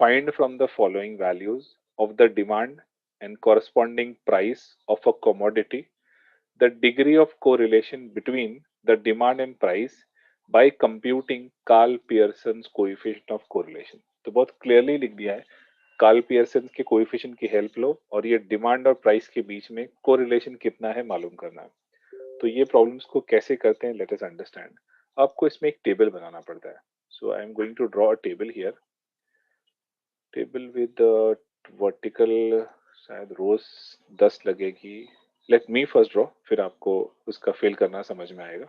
find from the following values of the demand and corresponding price of a commodity the degree of correlation between the demand and price by computing Karl Pearson's coefficient of correlation. तो बहुत clearly लिख दिया है, Karl Pearson के coefficient की help लो और ये डिमांड और प्राइस के बीच में कोरिलेशन कितना है मालूम करना है। तो ये प्रॉब्लम्स को कैसे करते हैं, लेट अस अंडरस्टैंड। आपको इसमें एक टेबल बनाना पड़ता है। So I am going to draw a table here, table with vertical, शायद रोज 10 लगेगी। लेट मी फर्स्ट ड्रॉ, फिर आपको उसका फिल करना समझ में आएगा।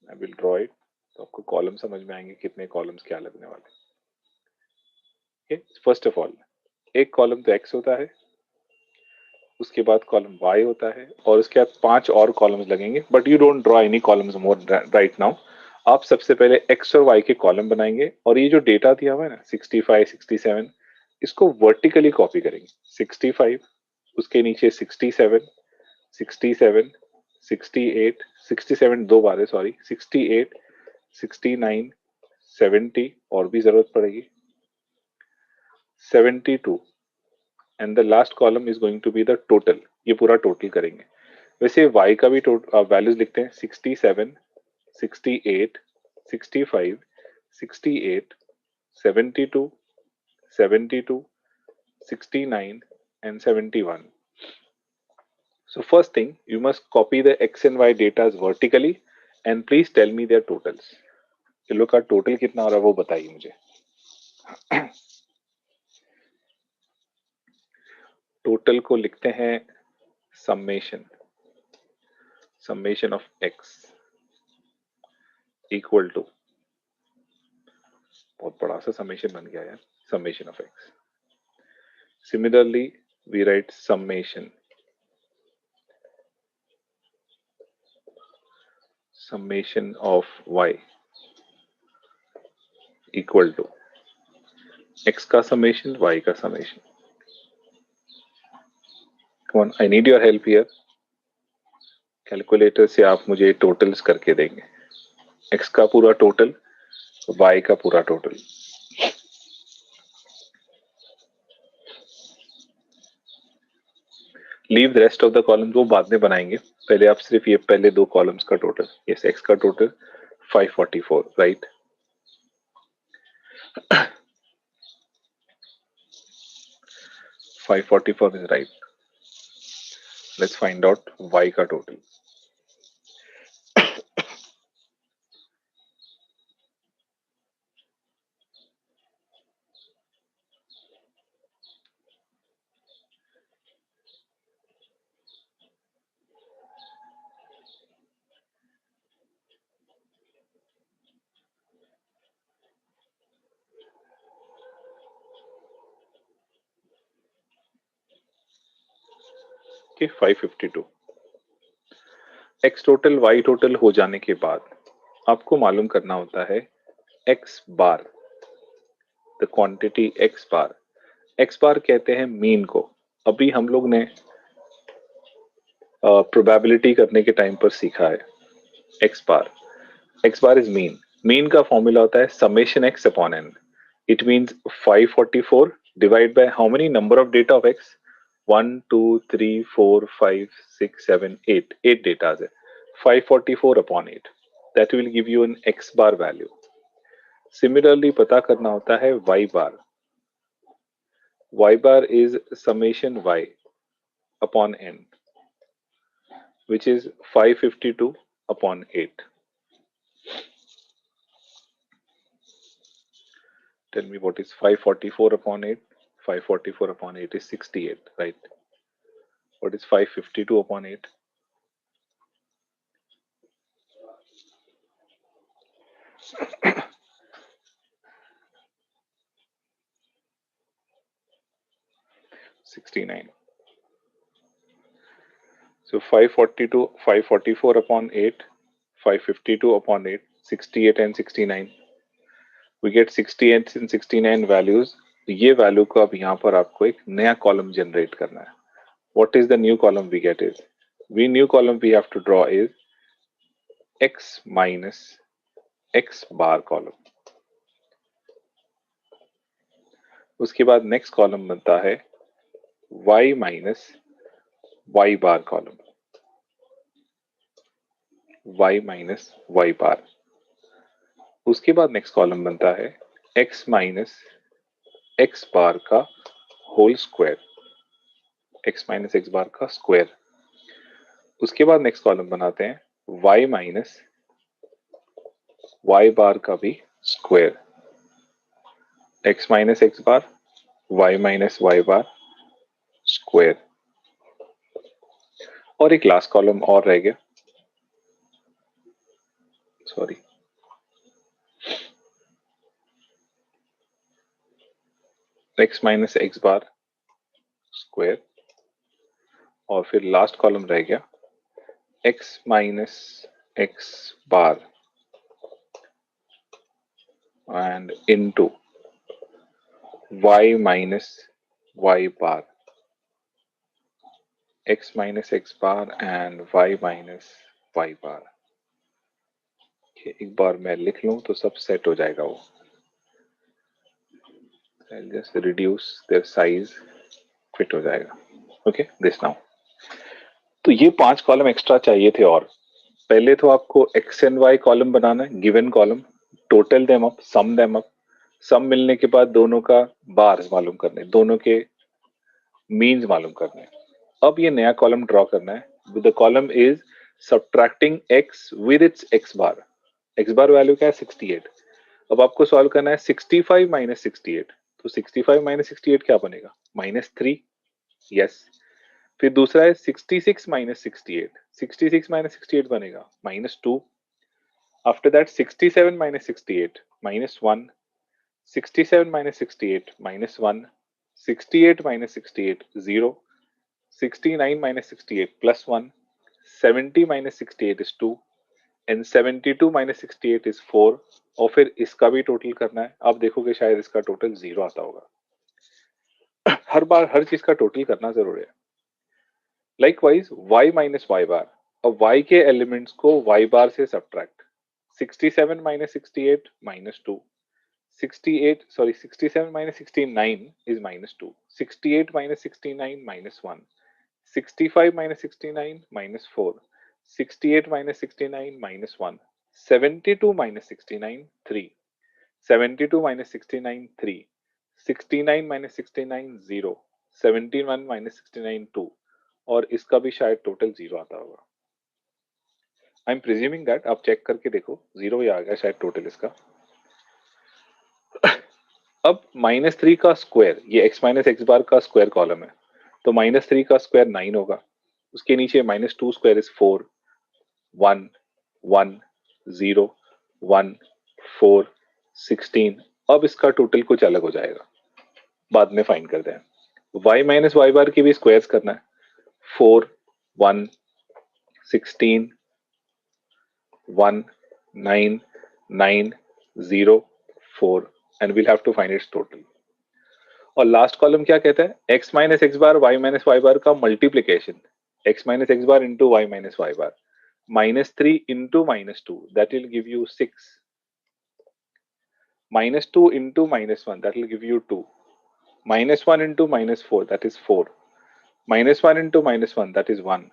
आई विल ड्रॉ इट, तो आपको कॉलम समझ में आएंगे कितने कॉलम्स क्या लगने वाले। फर्स्ट ऑफ ऑल एक कॉलम तो एक्स होता है, उसके बाद कॉलम वाई होता है और उसके बाद 5 और कॉलम्स लगेंगे, but you don't draw any columns more right now. आप सबसे पहले एक्स और वाई के कॉलम बनाएंगे और ये जो डेटा दिया हुआ है ना 65, 67, इसको वर्टिकली कॉपी करेंगे। 65, उसके नीचे 67, 67, 68, 67 दो बार है, सॉरी, 68, 69, 70 और भी जरूरत पड़ेगी, 72 and the last column is going to be the total. ये पूरा टोटल करेंगे। वैसे y का भी वैल्यूज लिखते हैं, 67, 68, 65, 68, 72, 72, 69 and 71. So first thing, you must copy the x and y data vertically and please tell me their totals. चलो का टोटल कितना हो रहा है वो बताइए मुझे। टोटल को लिखते हैं summation, summation of x equal to, बहुत बड़ा सा समेशन बन गया यार, summation of x। Similarly we write summation, summation of y equal to x का summation, y का summation. Come on, I need your help here. Calculator से आप मुझे टोटल्स करके देंगे, x का पूरा टोटल, y का पूरा total. Leave the rest of the columns, वो बाद में बनाएंगे, पहले आप सिर्फ ये पहले दो कॉलम्स का टोटल। यस, x का total 544, right. 544 is right. Let's find out y का total. Okay, 552। x total y total हो जाने के बाद आपको मालूम करना होता है x bar, the quantity x bar. x बार कहते हैं मीन को। अभी हम लोग ने प्रोबेबिलिटी करने के टाइम पर सीखा है x bar is mean. Mean का फॉर्मूला होता है summation x upon n। It means 544 divide by how many number of data of x, 1 2 3 4 5 6 7 8, 8 datas है। 544 upon 8, that will give you an x bar value. Similarly पता करना होता है y bar. y bar is summation y upon n, which is 552 upon 8. Tell me what is 544 upon 8? 544 upon 8 is 68, right? What is 552 upon 8? $69. So 544 upon 8, 552 upon 8, 68 and 69. We get 68 and 69 values. ये value को अब यहाँ पर आपको एक नया column generate करना है। What is the new column we get is, new column we have to draw is x minus x bar column. उसके बाद नेक्स्ट कॉलम बनता है y माइनस y बार कॉलम, y माइनस y बार। उसके बाद next column बनता है x minus x bar का whole square, x minus x bar का स्क्वायर। उसके बाद नेक्स्ट कॉलम बनाते हैं y माइनस y बार का भी स्क्वायर, x माइनस x बार y minus y bar square. और एक लास्ट कॉलम और रह गया, sorry, x minus x bar square, और फिर लास्ट कॉलम रह गया x minus x bar and into y minus y bar, x minus x bar and y minus y बार। एक बार मैं लिख लूं तो सब सेट हो जाएगा वो। I'll just reduce their size, fit हो जाएगा। Okay, this now. तो ये 5 कॉलम एक्स्ट्रा चाहिए थे। और पहले तो आपको एक्स एंड वाई कॉलम बनाना है, given column, total them up, sum them up, sum मिलने के बाद दोनों का बार्स मालूम करने, दोनों के मीन्स मालूम करने। अब ये नया कॉलम ड्रॉ करना है। The column is subtracting x with its x bar. x bar value क्या है? 68। अब आपको सॉल्व करना है 65 माइनस 68। तो 65 माइनस 68 क्या बनेगा? -3। यस। फिर दूसरा है 66 माइनस 68। 66 माइनस 68 बनेगा -2। After that 67 minus 68 -1। 67 minus 68 -1, 68 minus 68 0, 69 minus 68 +1, 70 minus 68 is 2 and 72 minus 68 is 4। और फिर इसका भी टोटल करना है। आप देखोगे शायद इसका टोटल 0 आता होगा। हर बार हर चीज का टोटल करना जरूरी है। लाइकवाइज y माइनस y बार, अब y के एलिमेंट्स को y बार से subtract. 67 minus 68 -2, 68, sorry, 67 minus 69 is -2, 68 minus 69 -1, 65 minus 69 -4, 68 minus 69 -1, 72 minus 69 3, 72 minus 69 3, 69 minus 69 0, 71 minus 69 2। और इसका भी शायद टोटल 0 आता होगा। आई एम प्रिज्यूमिंग दैट, आप चेक करके देखो 0 ही आ गया शायद टोटल इसका। अब -3 का स्क्वायर, ये x माइनस एक्स बार का स्क्वायर कॉलम है, तो -3 का स्क्वायर 9 होगा। उसके नीचे -2 स्क्वायर इज 4, 1 1 0 1 4 16। अब इसका टोटल कुछ अलग हो जाएगा, बाद में फाइंड करते हैं। y माइनस वाई बार की भी स्क्वायर्स करना है। 4 1 16 1 9 9 0 4 and we'll have to find its total। और लास्ट कॉलम क्या कहता है? x minus x bar y minus Y bar का multiplication, x minus x bar into Y minus Y bar, -3 into -2 that will give you 6, -2 into -1 that will give you 2, -1 into -4 that is 4, -1 into -1 that is 1,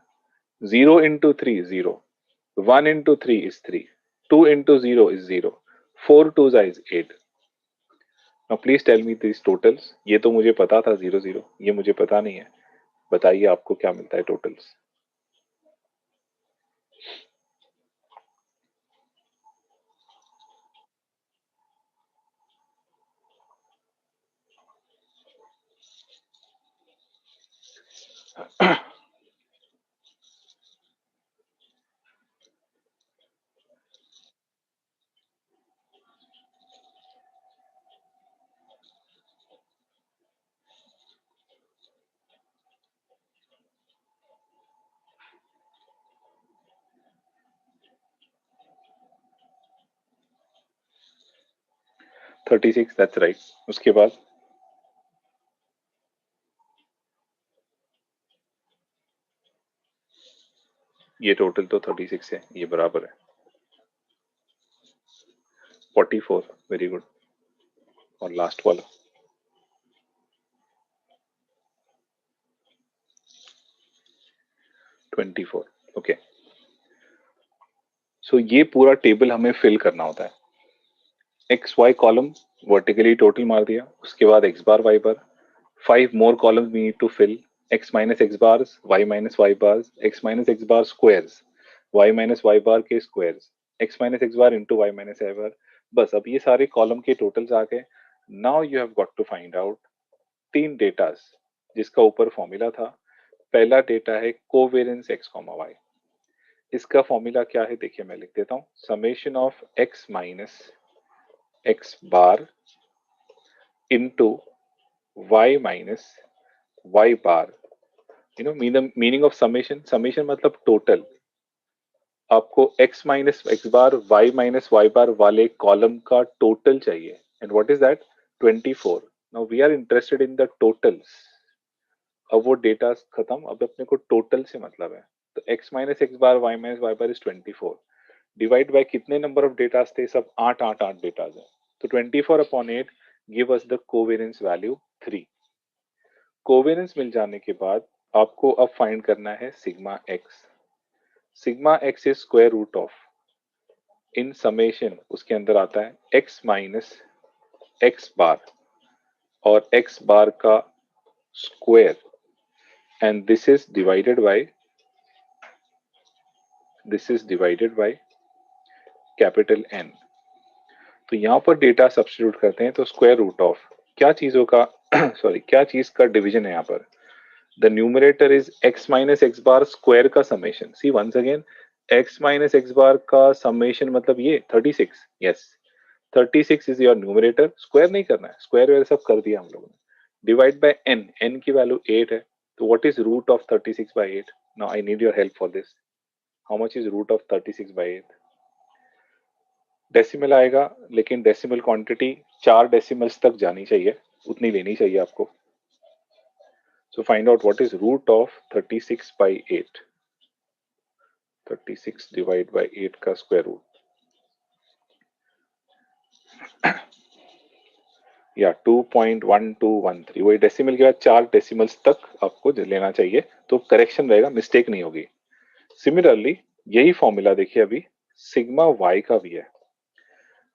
0 into 3 0, 1 into 3 is 3, 2 into 0 is 0, 4 2s is 8। Now please tell me these totals। ये तो मुझे पता था 0 0, ये मुझे पता नहीं है। बताइए आपको क्या मिलता है टोटल्स। $36, that's right. उसके बाद ये टोटल तो 36 है, ये बराबर है 44। Very good. और लास्ट वाला 24। ओके, सो ये पूरा टेबल हमें फिल करना होता है। X Y column vertically total मार दिया, उसके बाद X bar Y bar, 5 more columns we need to fill, x minus x bars, y minus y bars, x minus x bar squares, y minus y bar के squares, x minus x bar into y minus y bar। बस अब ये सारे column के totals आ गए। Now you have got to find out 3 datas जिसका ऊपर फॉर्मूला था। पहला डेटा है कोवेरियंस x कॉमा y। इसका फॉर्मूला क्या है देखिए, मैं लिख देता हूँ, summation of x minus x bar into y minus y bar. You know meaning of summation, summation मतलब टोटल। आपको x minus x bar y minus Y bar वाले कॉलम का टोटल चाहिए, and what is that, 24। Now we are interested in the totals. अब वो data खत्म, अब अपने को टोटल से मतलब है। तो x minus x bar y minus Y bar is 24, divide by कितने नंबर ऑफ डेटास थे, सब 8 डेटाज है। तो 24 upon 8 give us the covariance value 3। Covariance मिल जाने के बाद आपको अब फाइंड करना है sigma x. Sigma x is square root of, in summation उसके अंदर आता है एक्स माइनस एक्स बार और एक्स बार का square, and this is divided by capital N. तो यहां पर डेटा सब्स्टिट्यूट करते हैं तो स्क्वायर रूट ऑफ क्या चीजों का सॉरी क्या चीज का डिवीजन है यहाँ पर, the numerator is x minus x bar square का summation. See once again, x minus x bar का समेशन मतलब ये 36। Yes, 36 is your numerator, square नहीं करना है, स्क्वायर वगैरह सब कर दिया हम लोगों ने। डिवाइड बाय n, n की वैल्यू 8 है, तो what is root of 36 by 8? Now I need your help for this. How much is root of 36 by 8? Decimal आएगा, लेकिन डेसिमल क्वांटिटी 4 डेसिमल्स तक जानी चाहिए, उतनी लेनी चाहिए आपको। So find out what is root of 36 by 8. 36 divided by 8 का स्क्वायर रूट, या 2.1213। वही डेसिमल के बाद 4 डेसिमल्स तक आपको लेना चाहिए, तो करेक्शन रहेगा, मिस्टेक नहीं होगी। सिमिलरली यही फॉर्मूला देखिए अभी सिग्मा y का भी है,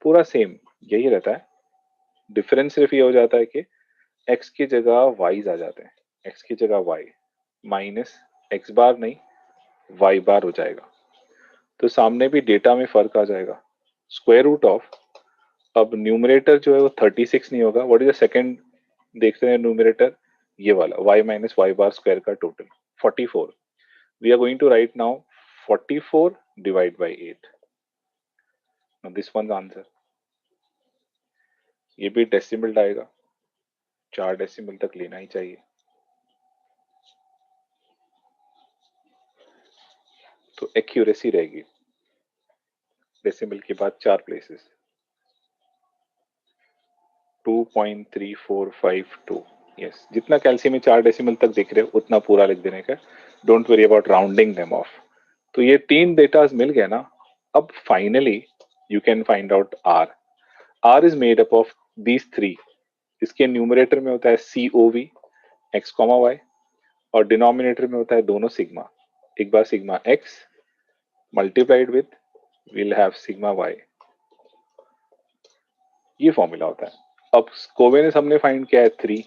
पूरा सेम यही रहता है। डिफरेंस सिर्फ ये हो जाता है कि x की जगह y's आ जाते हैं, x की जगह y माइनस एक्स बार नहीं y बार हो जाएगा। तो सामने भी डेटा में फर्क आ जाएगा। स्क्वायर रूट ऑफ, अब न्यूमरेटर जो है वो 36 नहीं होगा, व्हाट इज द सेकंड देखते हैं न्यूमरेटर, ये वाला y minus Y bar square का total 44। We are going to write now 44 divide by 8। Now this one answer, ये भी डेसिमल आएगा, 4 डेसिमल तक लेना ही चाहिए। तो एक्यूरेसी रहेगी डेसिमल के बाद 4 प्लेसेस, 2.3452। यस, जितना कैल्शियम में 4 डेसिमल तक दिख रहे हो उतना पूरा लिख देने का, don't worry about rounding them off. तो ये 3 डेटाज मिल गए ना। अब finally you can find out r. R is made up of these 3। इसके न्यूमरेटर में होता है c o v x comma y, और डिनोमिनेटर में होता है दोनों सिग्मा। एक बार sigma x multiplied with will have sigma y, ये फॉर्मूला होता है। अब कोवेरियंस हमने फाइंड किया है 3,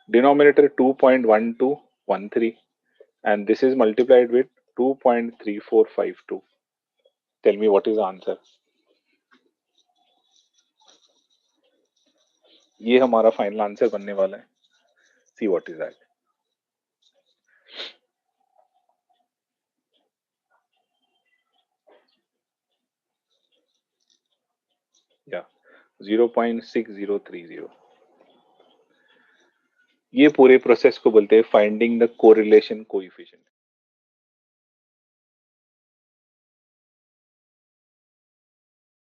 denominator 2.1213, and this is multiplied with 2.3452. Tell me what is the answer? ये हमारा फाइनल आंसर बनने वाला है। See what is that. या 0.6030। ये पूरे प्रोसेस को बोलते हैं फाइंडिंग द कोरिलेशन कोएफिशिएंट।